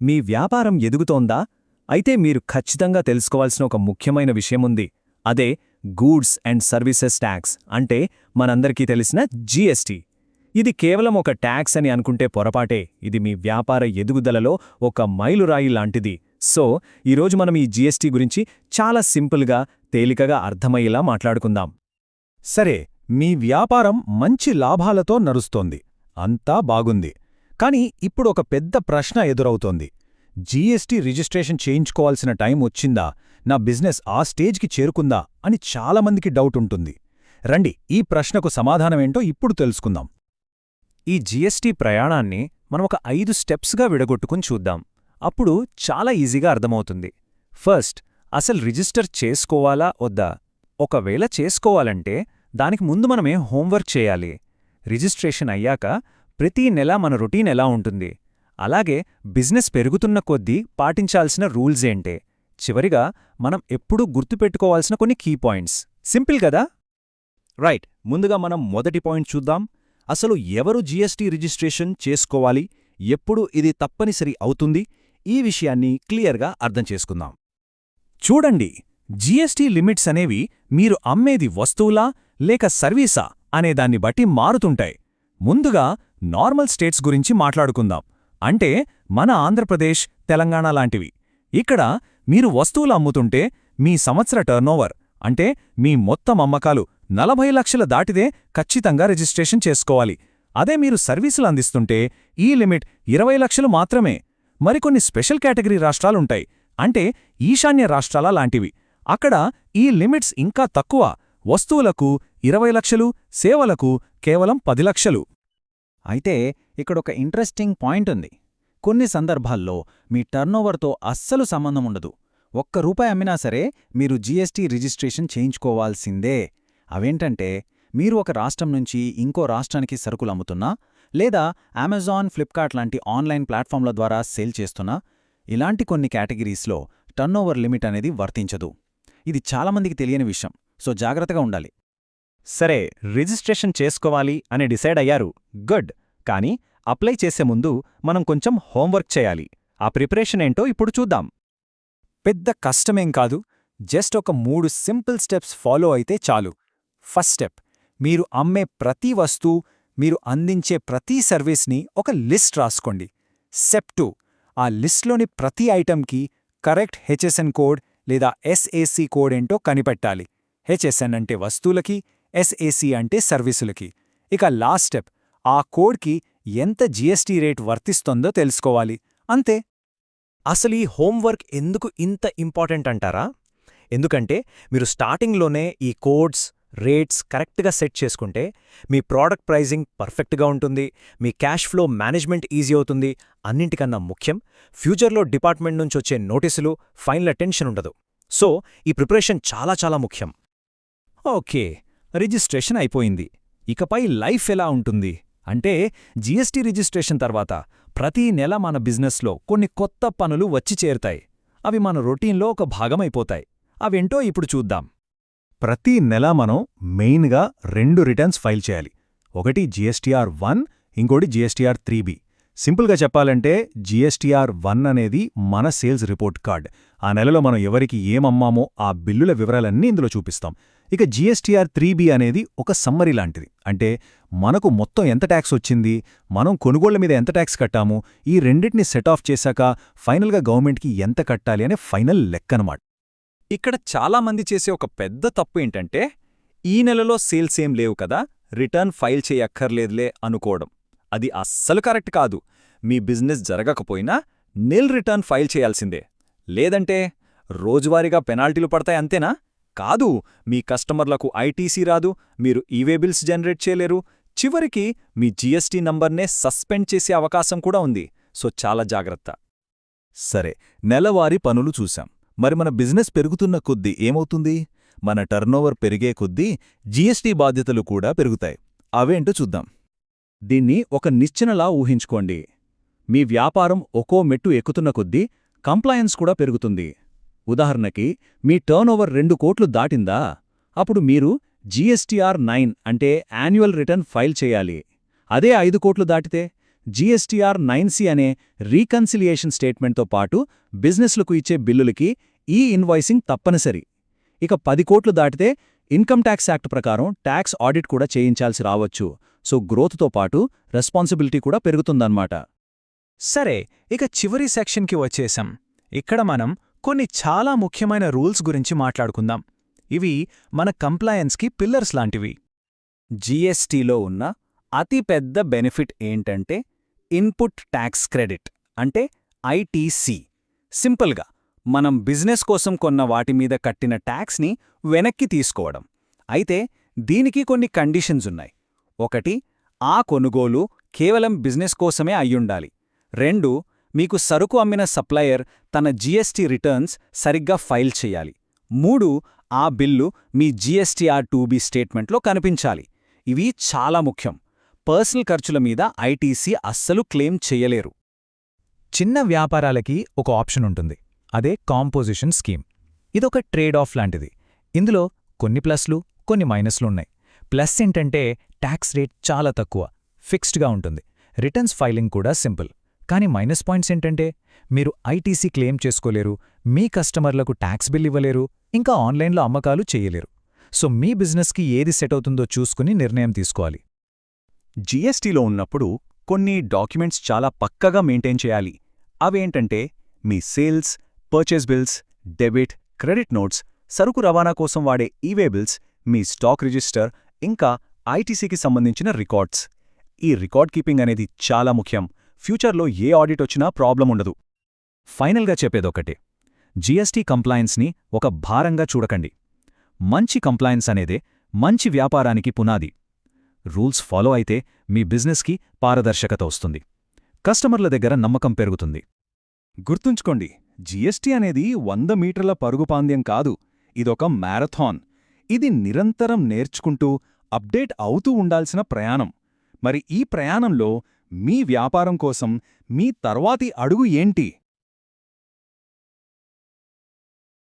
మీ వ్యాపారం ఎదుగుతోందా? అయితే మీరు ఖచ్చితంగా తెలుసుకోవాల్సిన ఒక ముఖ్యమైన విషయముంది. అదే గూడ్స్ అండ్ సర్వీసెస్ ట్యాక్స్, అంటే మనందరికీ తెలిసిన జీఎస్టీ. ఇది కేవలం ఒక ట్యాక్స్ అని అనుకుంటే పొరపాటే. ఇది మీ వ్యాపార ఎదుగుదలలో ఒక మైలురాయి లాంటిది. సో ఈరోజు మనం ఈ జీఎస్టీ గురించి చాలా సింపుల్గా, తేలికగా అర్థమయ్యేలా మాట్లాడుకుందాం. సరే, మీ వ్యాపారం మంచి లాభాలతో నడుస్తోంది, అంతా బాగుంది. కానీ ఇప్పుడు ఒక పెద్ద ప్రశ్న ఎదురవుతోంది. జీఎస్టీ రిజిస్ట్రేషన్ చేయించుకోవాల్సిన టైం వచ్చిందా, నా బిజినెస్ ఆ స్టేజ్కి చేరుకుందా అని చాలామందికి డౌట్ ఉంటుంది. రండి, ఈ ప్రశ్నకు సమాధానమేంటో ఇప్పుడు తెలుసుకుందాం. ఈ జీఎస్టీ ప్రయాణాన్ని మనం ఒక 5 స్టెప్స్గా విడగొట్టుకుని చూద్దాం. అప్పుడు చాలా ఈజీగా అర్థమవుతుంది. ఫస్ట్, అసలు రిజిస్టర్ చేసుకోవాలా వద్దా? ఒకవేళ చేసుకోవాలంటే దానికి ముందు మనమే హోంవర్క్ చేయాలి. రిజిస్ట్రేషన్ అయ్యాక ప్రతీ నెల మన రొటీన్ ఎలా ఉంటుంది, అలాగే బిజినెస్ పెరుగుతున్న కొద్దీ పాటించాల్సిన రూల్స్ ఏంటే, చివరిగా మనం ఎప్పుడూ గుర్తుపెట్టుకోవాల్సిన కొన్ని కీ పాయింట్స్. సింపుల్ కదా? రైట్, ముందుగా మనం మొదటి పాయింట్ చూద్దాం. అసలు ఎవరు జీఎస్టీ రిజిస్ట్రేషన్ చేసుకోవాలి, ఎప్పుడు ఇది తప్పనిసరి అవుతుంది, ఈ విషయాన్ని క్లియర్గా అర్థం చేసుకుందాం. చూడండి, జీఎస్టీ లిమిట్స్ అనేవి మీరు అమ్మేది వస్తువులా లేక సర్వీసా అనేదాన్ని బట్టి మారుతుంటాయి. ముందుగా నార్మల్ స్టేట్స్ గురించి మాట్లాడుకుందాం. అంటే మన ఆంధ్రప్రదేశ్, తెలంగాణ లాంటివి. ఇక్కడ మీరు వస్తువులు అమ్ముతుంటే మీ సంవత్సర టర్నోవర్, అంటే మీ మొత్తం అమ్మకాలు 40 లక్షల దాటితే ఖచ్చితంగా రిజిస్ట్రేషన్ చేసుకోవాలి. అదే మీరు సర్వీసులు అందిస్తుంటే ఈ లిమిట్ 20 లక్షలు మాత్రమే. మరికొన్ని స్పెషల్ కేటగిరీ రాష్ట్రాలుంటాయి, అంటే ఈశాన్య రాష్ట్రాల లాంటివి. అక్కడ ఈ లిమిట్స్ ఇంకా తక్కువ. వస్తువులకు 20 లక్షలు, సేవలకు కేవలం 10 లక్షలు. అయితే ఇక్కడొక ఇంట్రెస్టింగ్ పాయింట్ ఉంది. కొన్ని సందర్భాల్లో మీ టర్నోవర్తో అస్సలు సంబంధం ఉండదు. ₹1 అమ్మినా సరే మీరు జీఎస్టీ రిజిస్ట్రేషన్ చేయించుకోవాల్సిందే. అవేంటంటే, మీరు ఒక రాష్ట్రం నుంచి ఇంకో రాష్ట్రానికి సరుకులు అమ్ముతున్నా, లేదా అమెజాన్, ఫ్లిప్కార్ట్ లాంటి ఆన్లైన్ ప్లాట్ఫామ్ల ద్వారా సేల్ చేస్తున్నా, ఇలాంటి కొన్ని కేటగిరీస్లో టర్నోవర్ లిమిట్ అనేది వర్తించదు. ఇది చాలామందికి తెలియని విషయం, సో జాగ్రత్తగా ఉండాలి. సరే, రిజిస్ట్రేషన్ చేసుకోవాలి అని డిసైడ్ అయ్యారు, గుడ్. కానీ అప్లై చేసే ముందు మనం కొంచెం హోంవర్క్ చేయాలి. ఆ ప్రిపరేషన్ ఏంటో ఇప్పుడు చూద్దాం. పెద్ద కష్టమేం కాదు, జస్ట్ ఒక 3 సింపుల్ స్టెప్స్ ఫాలో అయితే చాలు. ఫస్ట్ స్టెప్, మీరు అమ్మే ప్రతి వస్తువు, మీరు అందించే ప్రతి సర్వీస్ని ఒక లిస్ట్ రాసుకోండి. స్టెప్ 2, ఆ లిస్ట్లోని ప్రతి ఐటంకి కరెక్ట్ హెచ్ఎస్ఎన్ కోడ్ లేదా ఎస్ఏసి కోడ్ ఏంటో కనిపెట్టాలి. హెచ్ఎస్ఎన్ అంటే వస్తువులకి, ఎస్ఏసి అంటే సర్వీసులకి. ఇక లాస్ట్ స్టెప్, ఆ కోడ్కి ఎంత జీఎస్టీ రేట్ వర్తిస్తోందో తెలుసుకోవాలి. అంతే. అసలు ఈ హోంవర్క్ ఎందుకు ఇంత ఇంపార్టెంట్ అంటారా? ఎందుకంటే మీరు స్టార్టింగ్లోనే ఈ కోడ్స్, రేట్స్ కరెక్ట్గా సెట్ చేసుకుంటే మీ ప్రోడక్ట్ ప్రైజింగ్ పర్ఫెక్ట్గా ఉంటుంది, మీ క్యాష్ ఫ్లో మేనేజ్మెంట్ ఈజీ అవుతుంది. అన్నింటికన్నా ముఖ్యం, ఫ్యూచర్లో డిపార్ట్మెంట్ నుంచి వచ్చే నోటీసులు, ఫైన్ల టెన్షన్ ఉండదు. సో ఈ ప్రిపరేషన్ చాలా చాలా ముఖ్యం. ఓకే, రిజిస్ట్రేషన్ అయిపోయింది. ఇకపై లైఫ్ ఎలా ఉంటుంది అంటే, జీఎస్టీ రిజిస్ట్రేషన్ తర్వాత ప్రతీ నెల మన బిజినెస్లో కొన్ని కొత్త పనులు వచ్చి చేరుతాయి. అవి మన రొటీన్లో ఒక భాగమైపోతాయి. అవేంటో ఇప్పుడు చూద్దాం. ప్రతి నెల మనం మెయిన్గా 2 రిటర్న్స్ ఫైల్ చేయాలి. ఒకటి జీఎస్టీఆర్ 1, ఇంకోటి జీఎస్టీఆర్ 3B. సింపుల్గా చెప్పాలంటే జీఎస్టీఆర్ 1 అనేది మన సేల్స్ రిపోర్ట్ కార్డ్. ఆ నెలలో మనం ఎవరికి ఏమమ్మామో ఆ బిల్లుల వివరాలన్నీ ఇందులో చూపిస్తాం. ఇక జీఎస్టీఆర్ 3B అనేది ఒక సమ్మరీ లాంటిది. అంటే మనకు మొత్తం ఎంత ట్యాక్స్ వచ్చింది, మనం కొనుగోళ్ల మీద ఎంత ట్యాక్స్ కట్టాము, ఈ రెండింటిని సెట్ ఆఫ్ చేశాక ఫైనల్గా గవర్నమెంట్కి ఎంత కట్టాలి అనే ఫైనల్ లెక్కనమాట. ఇక్కడ చాలామంది చేసే ఒక పెద్ద తప్పు ఏంటంటే, ఈ నెలలో సేల్స్ ఏం లేవు కదా, రిటర్న్ ఫైల్ చేయక్కర్లేదులే అనుకోవడం. అది అస్సలు కరెక్ట్ కాదు. మీ బిజినెస్ జరగకపోయినా నిల్ రిటర్న్ ఫైల్ చేయాల్సిందే. లేదంటే రోజువారీగా పెనాల్టీలు పడతాయి, అంతేనా? కాదు, మీ కస్టమర్లకు ఐటీసీ రాదు, మీరు ఈవే బిల్స్ జనరేట్ చేయలేరు, చివరికి మీ జీఎస్టీ నంబర్నే సస్పెండ్ చేసే అవకాశం కూడా ఉంది. సో చాలా జాగ్రత్త. సరే, నెలవారీ పనులు చూశాం. మరి మన బిజినెస్ పెరుగుతున్న కొద్దీ ఏమవుతుంది? మన టర్నోవర్ పెరిగే కొద్దీ జీఎస్టీ బాధ్యతలు కూడా పెరుగుతాయి. అవేంటో చూద్దాం. దీన్ని ఒక నిచ్చెనలా ఊహించుకోండి. మీ వ్యాపారం ఒక్కో మెట్టు ఎక్కుతున్న కొద్దీ కంప్లయన్స్ కూడా పెరుగుతుంది. ఉదాహరణకి, మీ టర్నోవర్ 2 కోట్లు దాటిందా? అప్పుడు మీరు జీఎస్టీఆర్ 9 అంటే యాన్యువల్ రిటర్న్ ఫైల్ చేయాలి. అదే 5 కోట్లు దాటితే జీఎస్టీఆర్ 9C అనే రీకన్సిలియేషన్ స్టేట్మెంట్తో పాటు బిజినెస్లకు ఇచ్చే బిల్లులకి ఈ ఇన్వాయిసింగ్ తప్పనిసరి. ఇక 10 కోట్లు దాటితే ఇన్కమ్ ట్యాక్స్ యాక్ట్ ప్రకారం ట్యాక్స్ ఆడిట్ కూడా చేయించాల్సి రావచ్చు. సో గ్రోత్తో పాటు రెస్పాన్సిబిలిటీ కూడా పెరుగుతుందన్నమాట. సరే, ఇక చివరి సెక్షన్కి వచ్చేశాం. ఇక్కడ మనం కొన్ని చాలా ముఖ్యమైన రూల్స్ గురించి మాట్లాడుకుందాం. ఇవి మన కంప్లయన్స్కి పిల్లర్స్ లాంటివి. జీఎస్టీలో ఉన్న అతిపెద్ద బెనిఫిట్ ఏంటంటే ఇన్పుట్ ట్యాక్స్ క్రెడిట్, అంటే ఐటీసీ. సింపుల్గా మనం బిజినెస్ కోసం కొన్న వాటి మీద కట్టిన ట్యాక్స్ని వెనక్కి తీసుకోవడం. అయితే దీనికి కొన్ని కండిషన్స్ ఉన్నాయి. 1, ఆ కొనుగోలు కేవలం బిజినెస్ కోసమే అయ్యుండాలి. 2, మీకు సరుకు అమ్మిన సప్లయర్ తన జీఎస్టీ రిటర్న్స్ సరిగ్గా ఫైల్ చెయ్యాలి. 3, ఆ బిల్లు మీ జీఎస్టీఆర్-2బీ స్టేట్మెంట్లో కనిపించాలి. ఇవి చాలా ముఖ్యం. పర్సనల్ ఖర్చుల మీద ఐటీసీ అస్సలు క్లెయిమ్ చెయ్యలేరు. చిన్న వ్యాపారాలకి ఒక ఆప్షన్ ఉంటుంది. అదే కాంపోజిషన్ స్కీమ్. ఇదొక ట్రేడ్ ఆఫ్ లాంటిది. ఇందులో కొన్ని ప్లస్లు, కొన్ని మైనస్లున్నాయి. ప్లస్ ఏంటంటే ట్యాక్స్ రేట్ చాలా తక్కువ, ఫిక్స్డ్గా ఉంటుంది. రిటర్న్స్ ఫైలింగ్ కూడా సింపుల్. కానీ మైనస్ పాయింట్స్ ఏంటంటే మీరు ఐటీసీ క్లెయిమ్ చేసుకోలేరు, మీ కస్టమర్లకు ట్యాక్స్ బిల్ ఇవ్వలేరు, ఇంకా ఆన్లైన్లో అమ్మకాలు చేయలేరు. సో మీ బిజినెస్కి ఏది సెట్ అవుతుందో చూసుకుని నిర్ణయం తీసుకోవాలి. జీఎస్టీలో ఉన్నప్పుడు కొన్ని డాక్యుమెంట్స్ చాలా పక్కగా మెయింటైన్ చేయాలి. అవేంటంటే మీ sales, purchase bills, debit, credit notes, సరుకు రవాణా కోసం వాడే ఈవే బిల్స్, మీ స్టాక్ రిజిస్టర్, ఇంకా ఐటీసీకి సంబంధించిన రికార్డ్స్. ఈ రికార్డ్ కీపింగ్ అనేది చాలా ముఖ్యం. ఫ్యూచర్లో ఏ ఆడిట్ వచ్చినా ప్రాబ్లం ఉండదు. ఫైనల్గా చెప్పేదొక్కటే, జీఎస్టీ కంప్లయన్స్ని ఒక భారంగా చూడకండి. మంచి కంప్లయన్స్ అనేదే మంచి వ్యాపారానికి పునాది. రూల్స్ ఫాలో అయితే మీ బిజినెస్కి పారదర్శకత వస్తుంది, కస్టమర్ల దగ్గర నమ్మకం పెరుగుతుంది. గుర్తుంచుకోండి, జీఎస్టీ అనేది 100 మీటర్ల పరుగుపాంద్యం కాదు, ఇదొక మ్యారథాన్. ఇది నిరంతరం నేర్చుకుంటూ అప్డేట్ అవుతూ ఉండాల్సిన ప్రయాణం. మరి ఈ ప్రయాణంలో మీ వ్యాపారం కోసం మీ తర్వాతి అడుగు ఏంటి?